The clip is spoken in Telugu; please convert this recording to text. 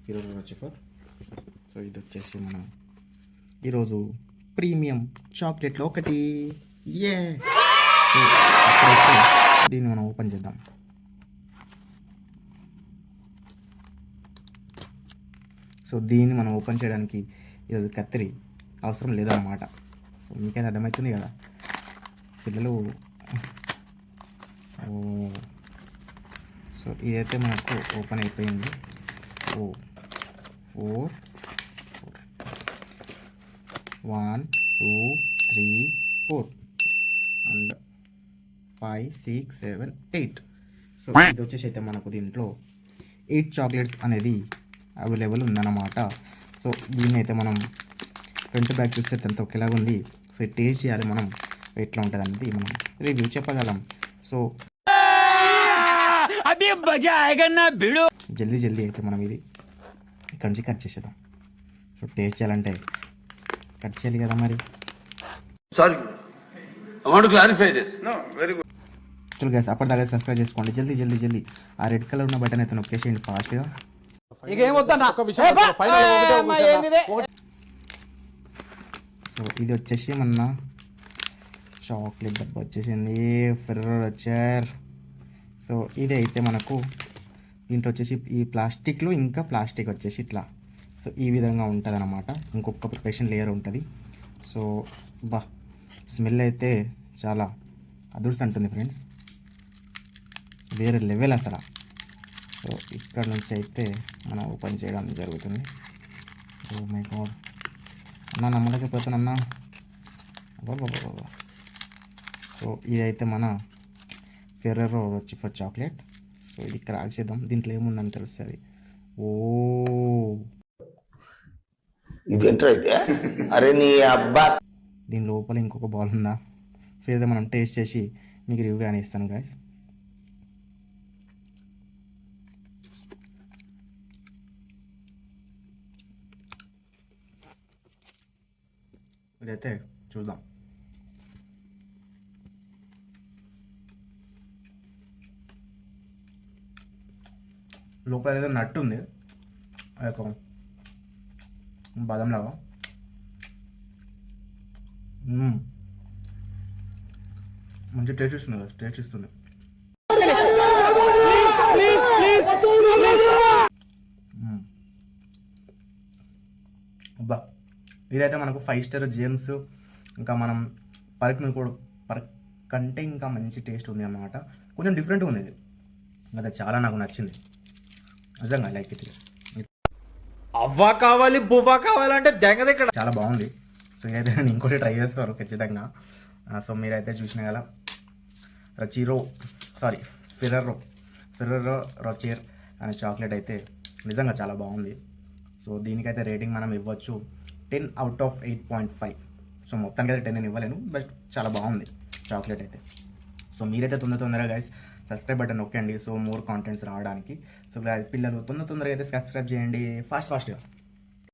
ఫిరోజర్ రోచెఫర్. సో ఇది వచ్చేసి మనం ఈరోజు ప్రీమియం చాక్లెట్లో ఒకటి. ఏ దీన్ని మనం ఓపెన్ చేద్దాం. సో దీన్ని మనం ఓపెన్ చేయడానికి ఈరోజు కత్తిరి అవసరం లేదన్నమాట. సో మీకైతే అర్థమవుతుంది కదా పిల్లలు. సో ఇదైతే మనకు ఓపెన్ అయిపోయింది. 4 1 2 3 4 అండ్ 5 6 7 8. సో ఇది వచ్చేసి అయితే మనకు దీంట్లో 8 చాక్లెట్స్ అనేది అవైలబుల్ ఉందన్నమాట. సో దీన్ని అయితే మనం ఫ్రంట్ బ్యాక్ చూస్తే అంత ఒకేలాగా ఉంది. సో టేస్ట్ చేయాలి మనం, ఎట్లా ఉంటుంది అనేది మనం రివ్యూ చెప్పగలం. సో జల్దీ అయితే మనం ఇది ఇక్కడ నుంచి కట్ చేసేద్దాం. సో టేస్ట్ చేయాలంటే కట్ చేయాలి కదా మరి. Sorry, I want to clarify this. No, very good. చలో గైస్, అప్పటిదాకా సబ్స్క్రైబ్ చేసుకోండి. జల్దీ ఆ రెడ్ కలర్ ఉన్న బటన్ అయితే నొక్కేసేయండి ఫాస్ట్గా. సో ఇది వచ్చేసి మన చాక్లెట్ డబ్బా వచ్చేసింది, ఫెర్రో రోచర్. సో ఇది అయితే మనకు దీంట్లో వచ్చేసి ఈ ప్లాస్టిక్లో ఇంకా ప్లాస్టిక్ వచ్చేసి ఇట్లా సో ఈ విధంగా ఉంటుంది అన్నమాట. ఇంకొక ప్రిపరేషన్ లేయర్ ఉంటుంది. సో స్మెల్ అయితే చాలా అదుర్స్ అంటుంది ఫ్రెండ్స్, వేరే లెవెల్ అసలు. సో ఇక్కడ నుంచి అయితే మనం ఓపెన్ చేయడం జరుగుతుంది. ఓ మై గాడ్ అన్న, నమ్మలేకపోతానన్నా. బాబా. సో ఇదైతే మన ఫెర్రో రోచెఫర్ చాక్లెట్. సో ఇది ఇక్కడ ఆల్చేద్దాం, దీంట్లో ఏముందని తెలుస్తుంది. అరే నీ అబ్బా, దీని లోపల ఇంకొక బాల్ ఉందా. సో ఇదే మనం టేస్ట్ చేసి మీకు రివ్యూ అని ఇస్తాను గాయస్. ఇదైతే చూద్దాం. లోపల ఏదో నట్టు ఉంది, అదొక బాదం లాగా. మంచి టేస్ట్ ఇస్తుంది. అబ్బా, ఇదైతే మనకు 5 స్టార్ జేమ్స్ ఇంకా మనం పర్క్ కంటే ఇంకా మంచి టేస్ట్ ఉంది అన్నమాట. కొంచెం డిఫరెంట్గా ఉంది ఇది, అది చాలా నాకు నచ్చింది నిజంగా. లైక్ ఇట్ అవ్వా కావాలి బువ్వా కావాలంటే దెంగది ఇక్కడ చాలా బాగుంది. సో ఇదైతే నేను ఇంకోటి ట్రై చేస్తారు ఖచ్చితంగా. సో మీరైతే చూసిన కదా ఫెర్రో రోచెర్ అనే చాక్లెట్ అయితే నిజంగా చాలా బాగుంది. సో దీనికైతే రేటింగ్ మనం ఇవ్వచ్చు 10 out of 8.5. సో మొత్తానికి అయితే 10 నేను ఇవ్వలేను, బట్ చాలా బాగుంది చాక్లెట్ అయితే. సో మీరైతే తొందరగా గైస్ సబ్స్క్రైబ్ బటన్ నొక్కండి. సో మోర్ కాంటెంట్స్ రావడానికి. సో పిల్లలు తొందరగా అయితే సబ్స్క్రైబ్ చేయండి ఫాస్ట్గా.